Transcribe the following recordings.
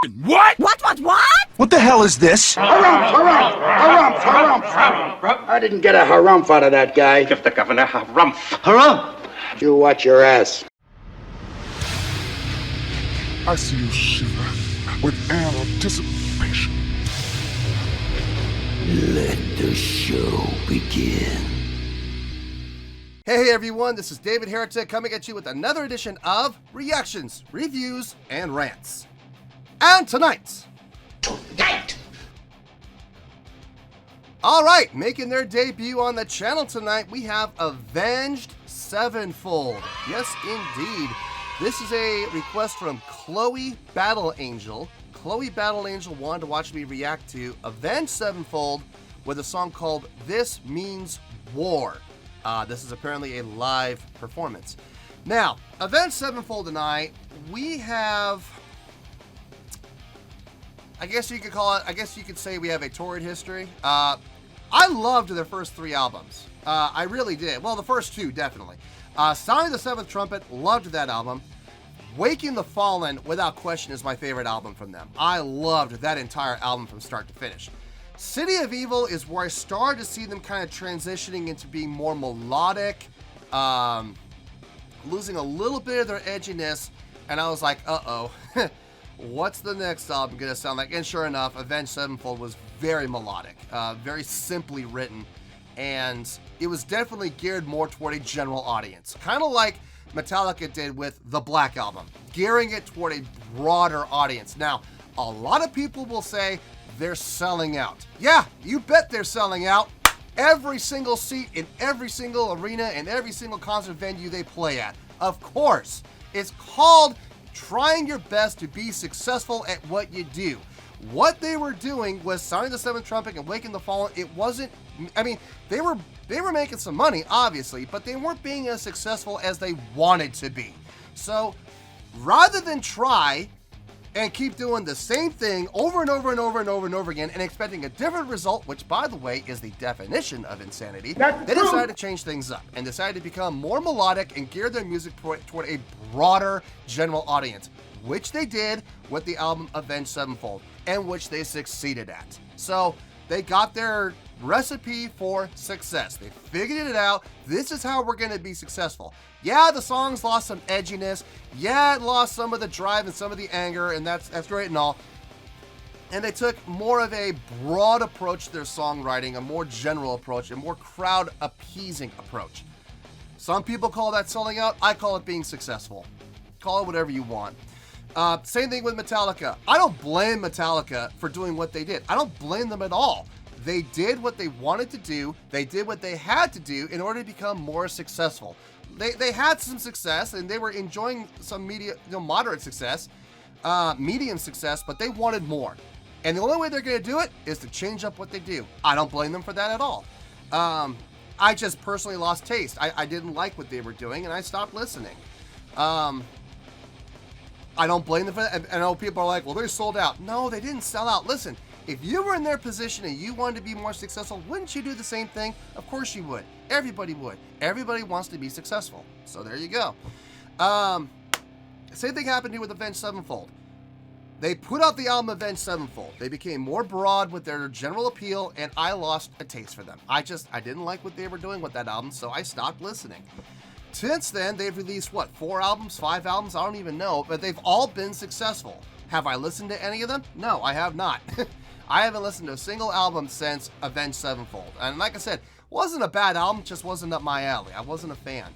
What? What? What the hell is this? Harumph! I didn't get a harumph out of that guy. Give the governor harumph. Harumph! You watch your ass. I see you shiver with anticipation. Let the show begin. Hey everyone, this is David Heretic coming at you with another edition of Reactions, Reviews, and Rants. And tonight! Alright, making their debut on the channel tonight, we have Avenged Sevenfold. Yes, indeed. This is a request from Chloe Battle Angel. Chloe Battle Angel wanted to watch me react to Avenged Sevenfold with a song called This Means War. This is apparently a live performance. Now, Avenged Sevenfold and I, we have, I guess you could say we have a torrid history. I loved their first three albums. I really did. Well, the first two, definitely. Sounding the Seventh Trumpet, loved that album. Waking the Fallen, without question, is my favorite album from them. I loved that entire album from start to finish. City of Evil is where I started to see them kind of transitioning into being more melodic, losing a little bit of their edginess, and I was like, uh-oh, what's the next album gonna sound like? And sure enough, Avenged Sevenfold was very melodic, very simply written, and it was definitely geared more toward a general audience. Kind of like Metallica did with the Black Album, gearing it toward a broader audience. Now, a lot of people will say they're selling out. Yeah, you bet they're selling out. Every single seat in every single arena and every single concert venue they play at. Of course, it's called trying your best to be successful at what you do. What they were doing was sounding the Seventh Trumpet and Waking the Fallen. It wasn't, I mean, they were making some money, obviously, but they weren't being as successful as they wanted to be. So rather than try and keep doing the same thing over and over and over and over and over again and expecting a different result, which, by the way, is the definition of insanity, they decided to change things up and decided to become more melodic and gear their music toward a broader general audience, which they did with the album Avenged Sevenfold, and which they succeeded at. So they got their recipe for success. They figured it out. This is how we're going to be successful. Yeah, the songs lost some edginess. Yeah, it lost some of the drive and some of the anger, and that's great and all. And they took more of a broad approach to their songwriting, a more general approach, a more crowd-appeasing approach. Some people call that selling out. I call it being successful. Call it whatever you want. Same thing with Metallica. I don't blame Metallica for doing what they did. I don't blame them at all. They did what they wanted to do. They did what they had to do in order to become more successful. They had some success and they were enjoying some moderate success, medium success, but they wanted more. And the only way they're going to do it is to change up what they do. I don't blame them for that at all. I just personally lost taste. I didn't like what they were doing and I stopped listening. I don't blame them for that. I know people are like, well, they sold out. No, they didn't sell out. Listen, if you were in their position and you wanted to be more successful, wouldn't you do the same thing? Of course you would. Everybody would. Everybody wants to be successful. So there you go. Same thing happened here with Avenged Sevenfold. They put out the album Avenged Sevenfold. They became more broad with their general appeal, and I lost a taste for them. I didn't like what they were doing with that album, so I stopped listening. Since then, they've released, what, 4 albums, 5 albums? I don't even know, but they've all been successful. Have I listened to any of them? No, I have not. I haven't listened to a single album since Avenged Sevenfold. And like I said, wasn't a bad album, just wasn't up my alley. I wasn't a fan.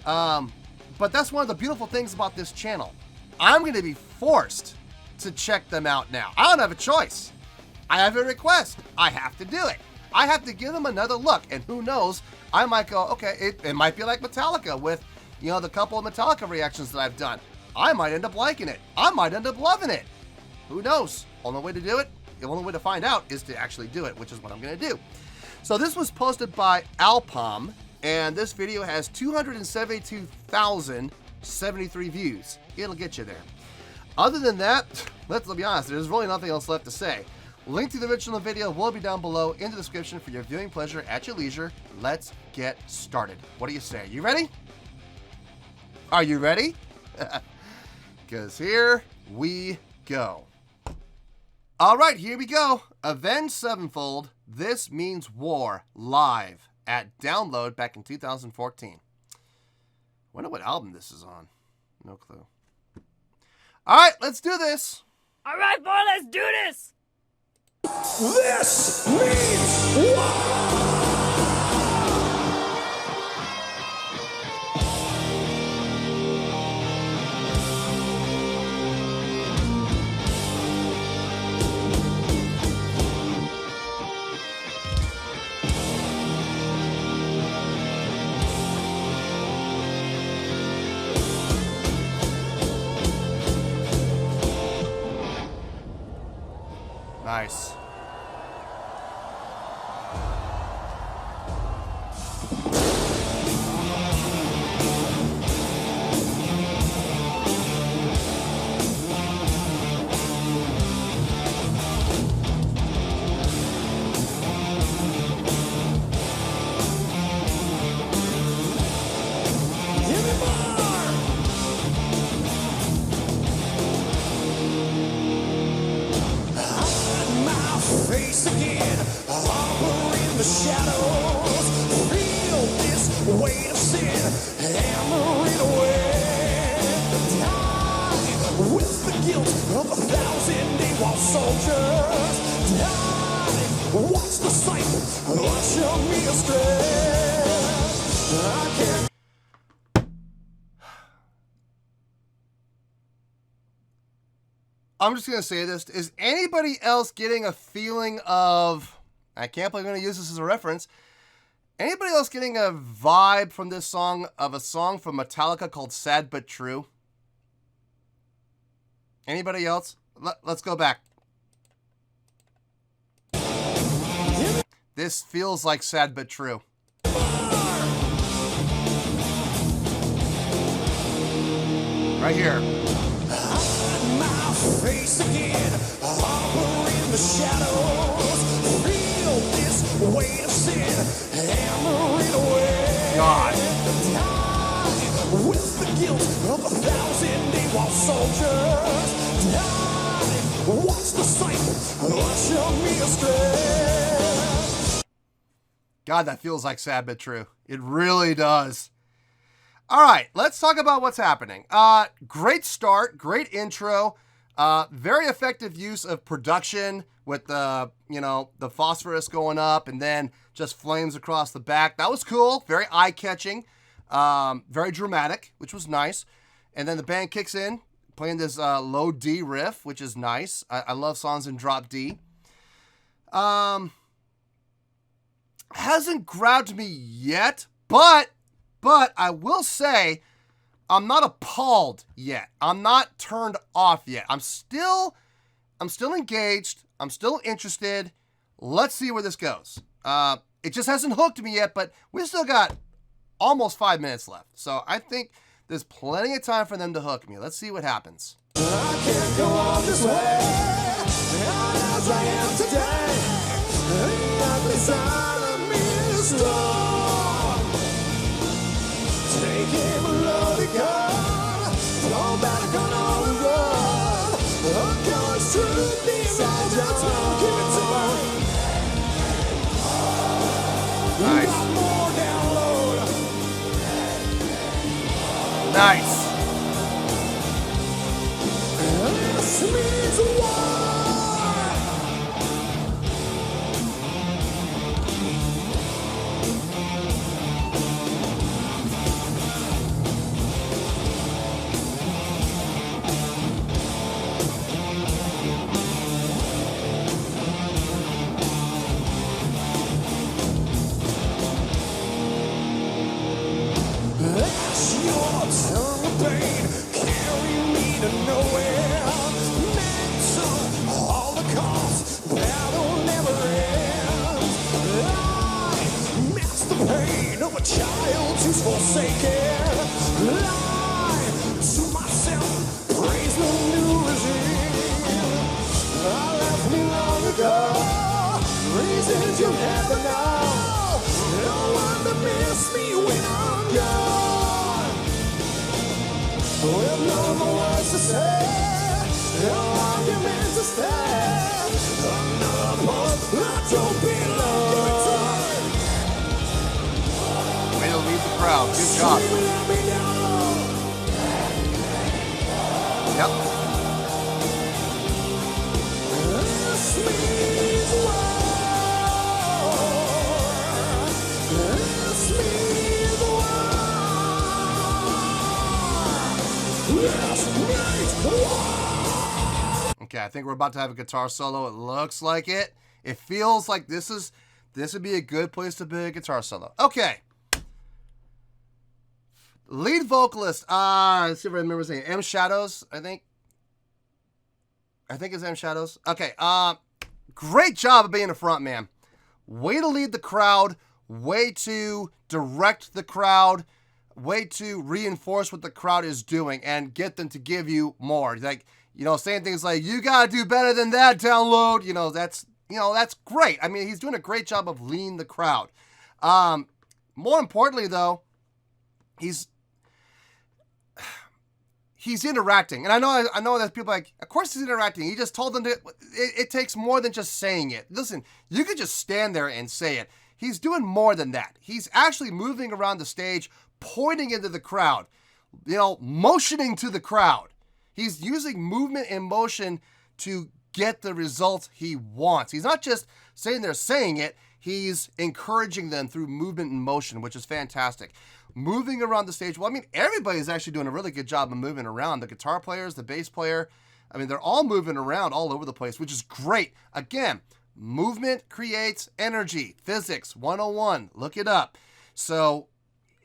But that's one of the beautiful things about this channel. I'm going to be forced to check them out now. I don't have a choice. I have a request. I have to do it. I have to give them another look. And who knows, I might go, okay, it might be like Metallica with, the couple of Metallica reactions that I've done. I might end up liking it. I might end up loving it. Who knows? Only way to do it, the only way to find out is to actually do it, which is what I'm going to do. So this was posted by Alpom, and this video has 272,073 views. It'll get you there. Other than that, let's be honest, there's really nothing else left to say. Link to the original video will be down below in the description for your viewing pleasure at your leisure. Let's get started. What do you say? You ready? Are you ready? Because here we go. All right, here we go. Avenged Sevenfold, This Means War, live at Download back in 2014. Wonder what album this is on. No clue. All right, let's do this. All right, boy, let's do this. This means war! Nice. Face again, harbor in the shadows. Feel this weight of sin, hammer it away. Die with the guilt of 1,000 AWOL soldiers. Die, watch the sight, usher me astray. I can't. I'm just going to say this. Is anybody else getting a feeling of, I can't believe I'm going to use this as a reference, anybody else getting a vibe from this song of a song from Metallica called Sad But True? Anybody else? Let's go back. This feels like Sad But True. Right here. Face again, harbor in the shadows. Feel this weight of sin, hammer it away. God. Die with the guilt of 1,000 AWOL soldiers. Die, watch the sight, usher me astray. God, that feels like Sad But True. It really does. All right, let's talk about what's happening. Great start, great intro. Very effective use of production with the, the phosphorus going up and then just flames across the back. That was cool. Very eye-catching. Very dramatic, which was nice. And then the band kicks in, playing this low D riff, which is nice. I love songs in drop D. Hasn't grabbed me yet, but I will say, I'm not appalled yet. I'm not turned off yet. I'm still engaged. I'm still interested. Let's see where this goes. It just hasn't hooked me yet, but we still got almost 5 minutes left. So I think there's plenty of time for them to hook me. Let's see what happens. I can't go on this way, as I am today. The ugly side of me is strong. Taking a loaded gun, throw back on all the run. The gun's true, these are just give it to me. Nice. Got more download. Nice. This means war. Your tongue pain carry me to nowhere. Mental holocaust battle never ends. I mask the pain of a child who's forsaken. Lie to myself, praise the new regime. I left me long ago. Reasons you'll never know. No one to miss me when I'm gone. With no more words to say, no argument to stay. crowd. Good job. Yep. Okay, I think we're about to have a guitar solo. It looks like it. It feels like this would be a good place to be a guitar solo. Okay. Lead vocalist, let's see if I remember saying M Shadows, I think it's M Shadows. Okay, great job of being a front man. Way to lead the crowd, way to direct the crowd, way to reinforce what the crowd is doing and get them to give you more. Like, saying things like, you gotta do better than that, Download. That's great. I mean, he's doing a great job of leading the crowd. More importantly, though, he's interacting. And I know that people are like, of course he's interacting. He just told them to, it takes more than just saying it. Listen, you could just stand there and say it. He's doing more than that. He's actually moving around the stage, pointing into the crowd, motioning to the crowd. He's using movement and motion to get the results he wants. He's not just sitting there saying it, he's encouraging them through movement and motion, which is fantastic. Moving around the stage, well, I mean, everybody's actually doing a really good job of moving around. The guitar players, the bass player, I mean, they're all moving around all over the place, which is great. Again, movement creates energy. Physics 101, look it up. So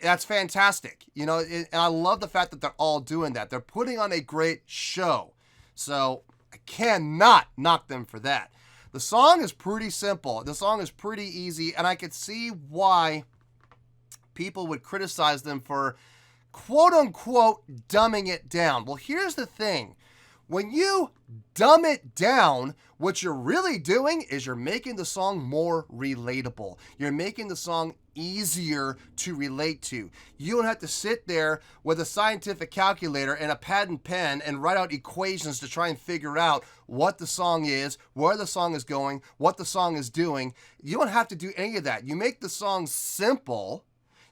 that's fantastic. And I love the fact that they're all doing that. They're putting on a great show. So I cannot knock them for that. The song is pretty simple. The song is pretty easy, and I could see why people would criticize them for quote-unquote dumbing it down. Well, here's the thing. When you dumb it down, what you're really doing is you're making the song more relatable. You're making the song easier to relate to. You don't have to sit there with a scientific calculator and a pad and pen and write out equations to try and figure out what the song is, where the song is going, what the song is doing. You don't have to do any of that. You make the song simple.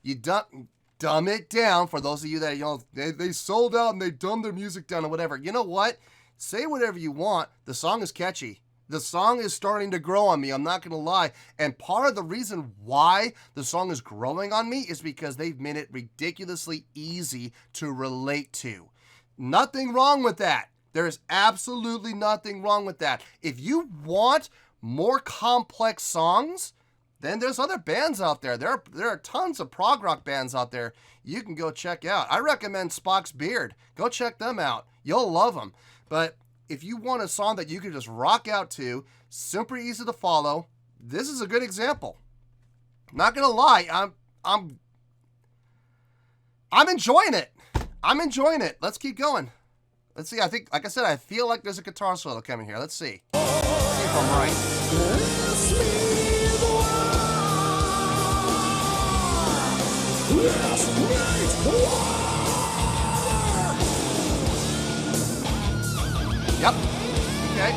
You dumb it down. For those of you that, they sold out and they dumbed their music down or whatever. You know what? Say whatever you want. The song is catchy. The song is starting to grow on me. I'm not going to lie. And part of the reason why the song is growing on me is because they've made it ridiculously easy to relate to. Nothing wrong with that. There is absolutely nothing wrong with that. If you want more complex songs, then there's other bands out there. There are tons of prog rock bands out there you can go check out. I recommend Spock's Beard. Go check them out. You'll love them. But if you want a song that you can just rock out to, super easy to follow, this is a good example. Not gonna lie, I'm enjoying it. I'm enjoying it. Let's keep going. Let's see. I think, like I said, I feel like there's a guitar solo coming here. Let's see. Let's see if I'm right. Yep. Okay.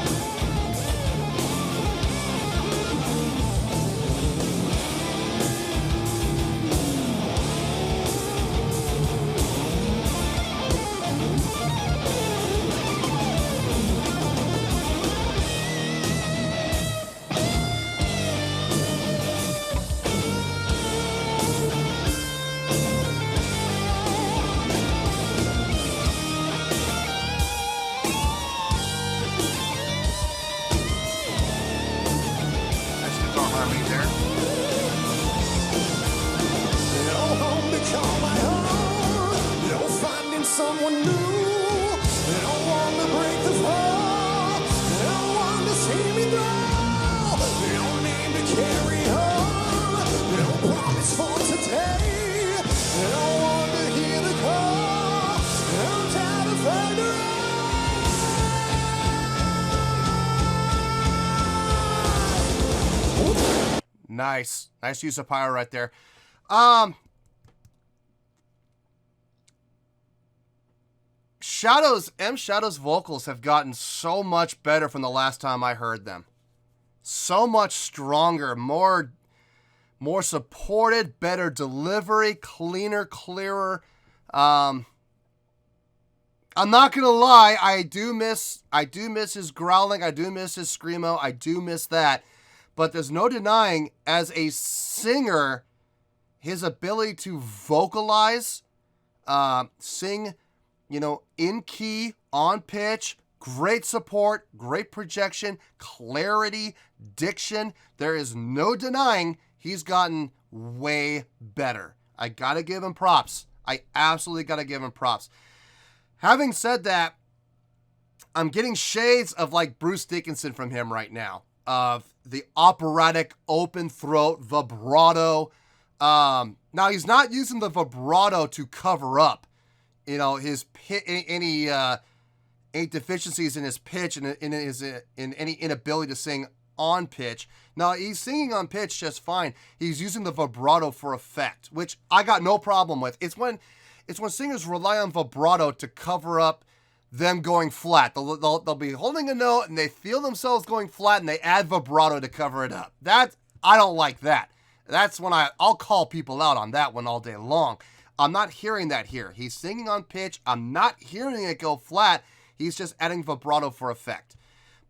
Someone new, they don't want to break the fall, they don't want to see me through, they don't need to carry on, they don't promise for today, they don't want to hear the call, I'm tired of finding out. Nice use of pyro right there. M Shadow's vocals have gotten so much better from the last time I heard them. So much stronger, more more supported, better delivery, cleaner, clearer. I'm not gonna lie, I do miss his growling, I do miss his screamo, I do miss that. But there's no denying, as a singer, his ability to vocalize, sing, in key, on pitch, great support, great projection, clarity, diction. There is no denying he's gotten way better. I gotta give him props. I absolutely gotta give him props. Having said that, I'm getting shades of like Bruce Dickinson from him right now, of the operatic open throat vibrato. Now he's not using the vibrato to cover up, his any deficiencies in his pitch and in any inability to sing on pitch. Now he's singing on pitch just fine. He's using the vibrato for effect, which I got no problem with. It's when singers rely on vibrato to cover up them going flat. They'll be holding a note and they feel themselves going flat and they add vibrato to cover it up. I don't like that. That's when I'll call people out on that one all day long. I'm not hearing that here. He's singing on pitch. I'm not hearing it go flat. He's just adding vibrato for effect.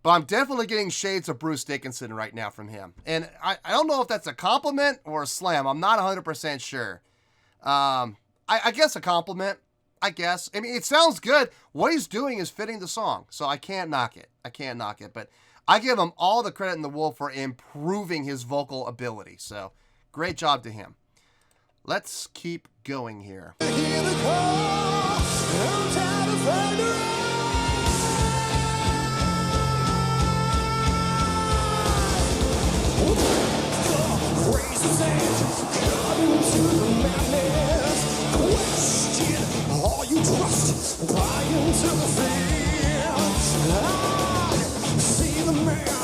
But I'm definitely getting shades of Bruce Dickinson right now from him. And I don't know if that's a compliment or a slam. I'm not 100% sure. I guess a compliment. I guess. I mean, it sounds good. What he's doing is fitting the song. So I can't knock it. But I give him all the credit in the world for improving his vocal ability. So great job to him. Let's keep going here.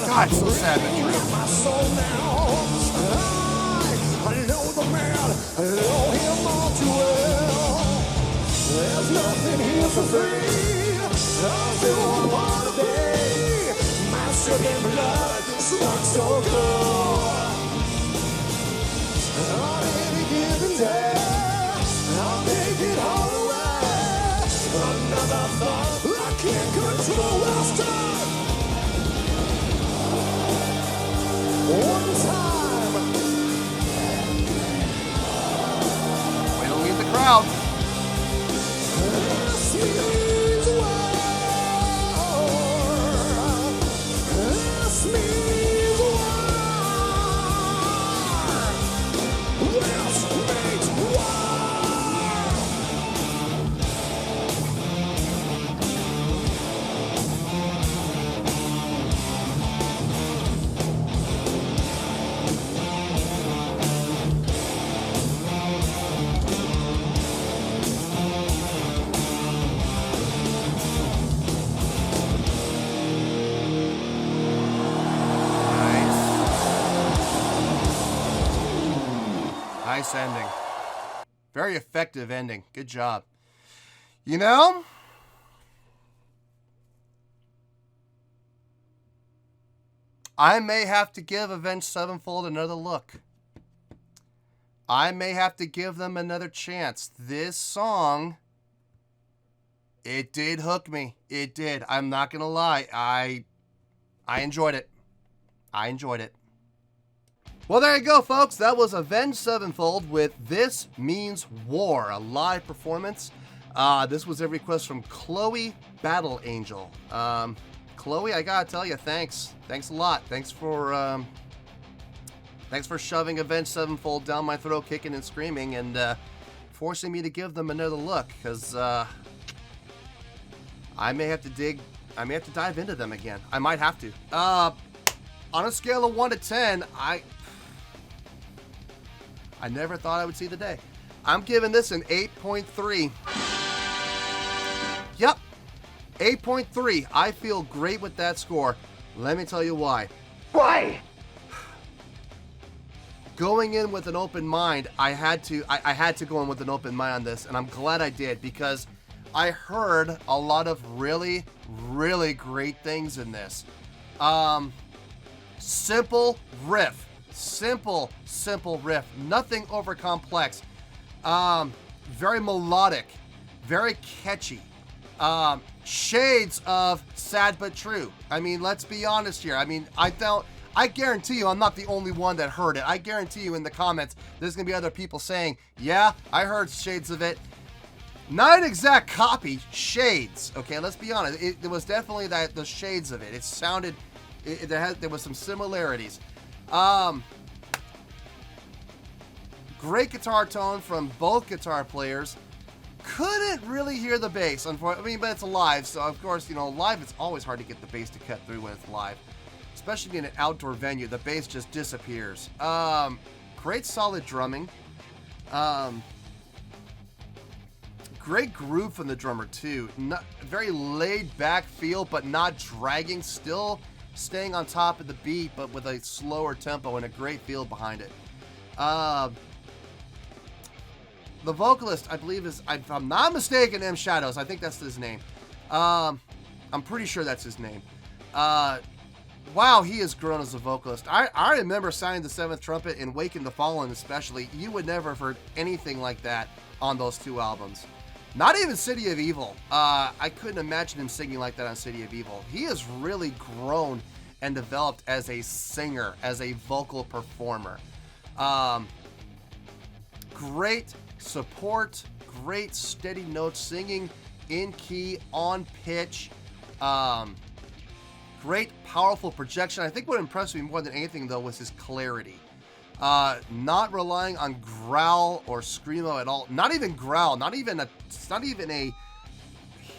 God, so sad but true. I know the man, I know him all too well. There's nothing here for free. I feel one part of day. My sugar blood sparks so good. On any given day, I'll take it all away. Another thought I can't control this time. One time. Way to lead the crowd. This means war. This means war. This means war. Nice ending. Very effective ending. Good job. I may have to give Avenged Sevenfold another look. I may have to give them another chance. This song, it did hook me. It did. I'm not going to lie. I enjoyed it. Well, there you go, folks. That was Avenged Sevenfold with This Means War, a live performance. This was a request from Chloe Battle Angel. Chloe, I gotta tell you, thanks. Thanks a lot. Thanks for shoving Avenged Sevenfold down my throat, kicking and screaming, and forcing me to give them another look, because I may have to dive into them again. I might have to. On a scale of 1 to 10, I never thought I would see the day. I'm giving this an 8.3. Yep, 8.3. I feel great with that score. Let me tell you why. Why? Going in with an open mind, I had to go in with an open mind on this, and I'm glad I did, because I heard a lot of really, really great things in this. Simple riff, Simple riff. Nothing over complex. Very melodic. Very catchy. Shades of Sad But True. I mean, let's be honest here. I mean, I guarantee you I'm not the only one that heard it. I guarantee you in the comments there's going to be other people saying, yeah, I heard shades of it. Not an exact copy, shades. Okay, let's be honest. There was definitely the shades of it. It sounded, there was some similarities. Great guitar tone from both guitar players. Couldn't really hear the bass, unfortunately. I mean, but it's live, so of course, you know, live it's always hard to get the bass to cut through when it's live. Especially in an outdoor venue, the bass just disappears. Great solid drumming. Great groove from the drummer too. Very laid back feel, but not dragging. Still staying on top of the beat, but with a slower tempo and a great feel behind it. The vocalist, I believe, is, if I'm not mistaken, M. Shadows. I think that's his name. I'm pretty sure that's his name. Wow, he has grown as a vocalist. I remember signing the Seventh Trumpet and Waking the Fallen especially. You would never have heard anything like that on those two albums. Not even City of Evil. I couldn't imagine him singing like that on City of Evil. He has really grown and developed as a singer, as a vocal performer. Great support, great steady notes, singing in key, on pitch. Great powerful projection. I think what impressed me more than anything though was his clarity. Not relying on growl or screamo at all. Not even growl. Not even a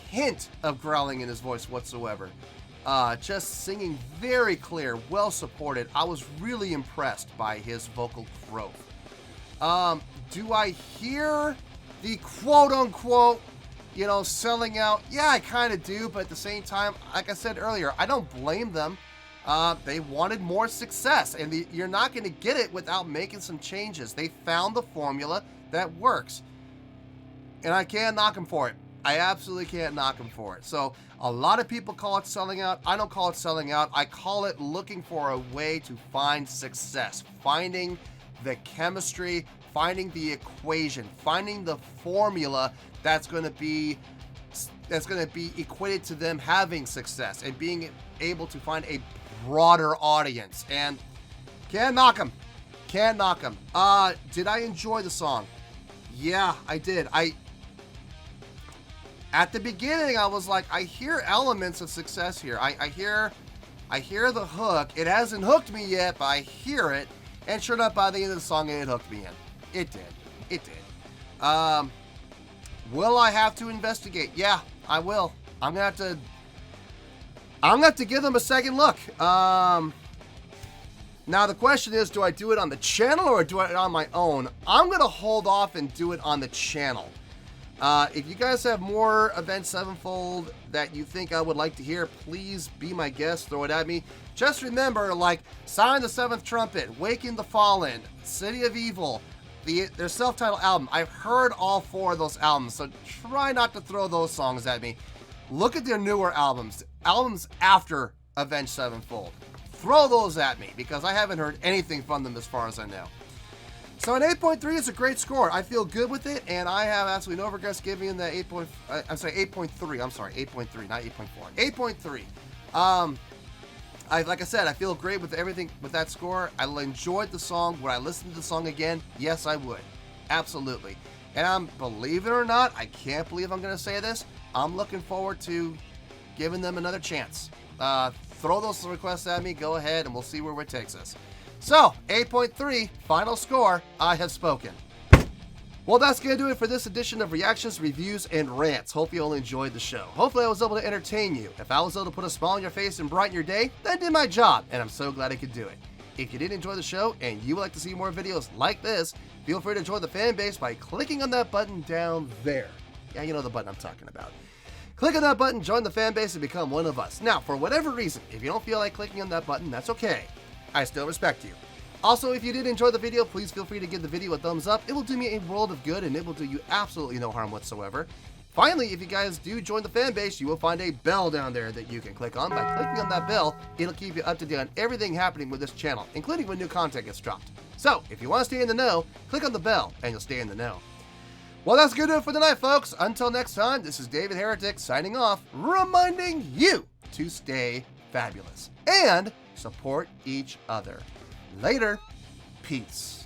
hint of growling in his voice whatsoever. Just singing very clear, well supported. I was really impressed by his vocal growth. Do I hear the quote unquote, you know, selling out? Yeah, I kind of do, but at the same time, like I said earlier, I don't blame them. They wanted more success, and you're not going to get it without making some changes. They found the formula that works, and I can't knock them for it. I absolutely can't knock them for it. So a lot of people call it selling out. I don't call it selling out. I call it looking for a way to find success, finding the chemistry, finding the equation, finding the formula that's going to be equated to them having success and being able to find a broader audience. And can't knock them. Can't knock them. Did I enjoy the song? Yeah, I did. At the beginning, I was like, I hear elements of success here. I hear the hook. It hasn't hooked me yet, but I hear it. And sure enough, by the end of the song, it hooked me in. It did. It did. Will I have to investigate? Yeah, I will. I'm gonna have to give them a second look. Now the question is, do I do it on the channel or do I on my own? I'm gonna hold off and do it on the channel. If you guys have more Avenged Sevenfold that you think I would like to hear, please be my guest, throw it at me. Just remember, like, Sign the Seventh Trumpet, Waking the Fallen, City of Evil, their self-titled album. I've heard all four of those albums, so try not to throw those songs at me. Look at their newer albums after Avenged Sevenfold. Throw those at me, because I haven't heard anything from them as far as I know. So an 8.3 is a great score. I feel good with it, and I have absolutely no regrets giving the 8.3. I'm sorry, 8.3, not 8.4. 8.3. Like I said, I feel great with everything with that score. I enjoyed the song. Would I listen to the song again? Yes, I would. Absolutely. And believe it or not, I can't believe I'm going to say this. I'm looking forward to giving them another chance. Throw those requests at me. Go ahead, and we'll see where it takes us. So, 8.3, final score, I have spoken. Well, that's going to do it for this edition of Reactions, Reviews, and Rants. Hope you all enjoyed the show. Hopefully I was able to entertain you. If I was able to put a smile on your face and brighten your day, then I did my job, and I'm so glad I could do it. If you did enjoy the show and you would like to see more videos like this, feel free to join the fan base by clicking on that button down there. Yeah, you know the button I'm talking about. Click on that button, join the fan base, and become one of us. Now, for whatever reason, if you don't feel like clicking on that button, that's okay. I still respect you. Also, if you did enjoy the video, please feel free to give the video a thumbs up. It will do me a world of good, and it will do you absolutely no harm whatsoever. Finally, if you guys do join the fan base, you will find a bell down there that you can click on. By clicking on that bell, it'll keep you up to date on everything happening with this channel, including when new content gets dropped. So, if you want to stay in the know, click on the bell and you'll stay in the know. Well, that's going to do it for tonight, folks. Until next time, this is David Heretic signing off, reminding you to stay fabulous and support each other. Later. Peace.